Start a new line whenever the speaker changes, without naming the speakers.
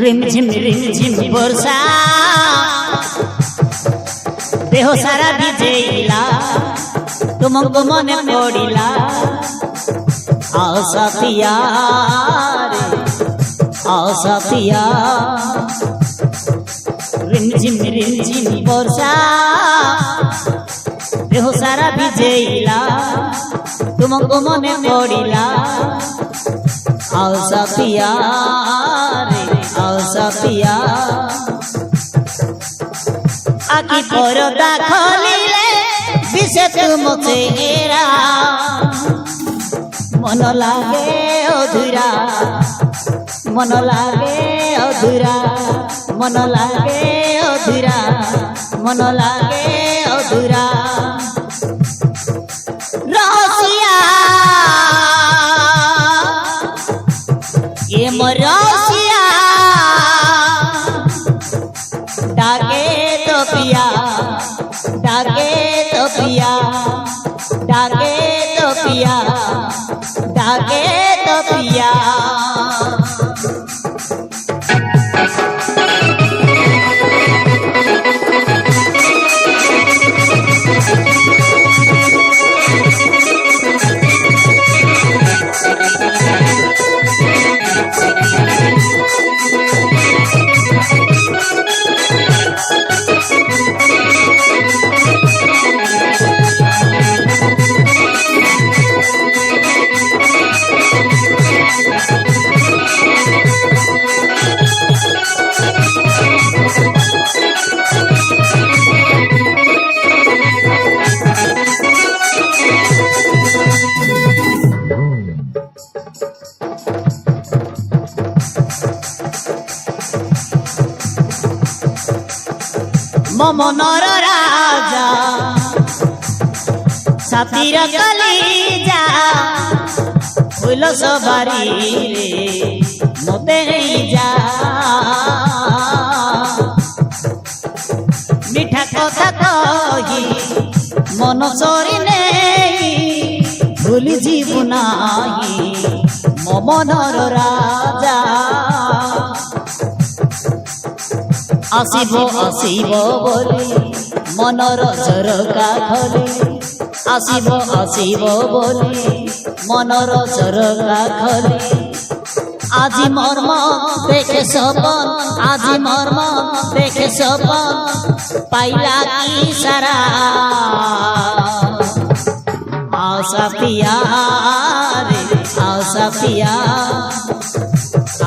रिमझिम बर्षा देह सारा भिजेला तुमको मने पड़िला आओ साथिया रे आओ साथिया रिमझिम बर्षा देह सारा भिजेला तुमको मने पड़िला आओ साथिया रे आओ साथिया आखि परदा खोलिले दिसे तुम चेहरा मन लागे अधूरा मन लागे अधूरा मन लागे अधूरा मन लागे अधूरा रसिया ये मरसिया डाके तो पिया डाके तो पिया डाके तो पिया डाके तो पिया मनर राजा छातीर कलिजा फुल सवारी रे मते जा मिठा कथा कही मन चोरी नहीं भूल जीवु नाही मो मनर राजा आसिबो आसिबो बोली मनर झरका खोली आसिबो आसिबो बोली मनर झरका खोली আজি मर्म देखे सपन আজি मर्म देखे सपन पाइला की सारा आओ साथिया रे आओ साथिया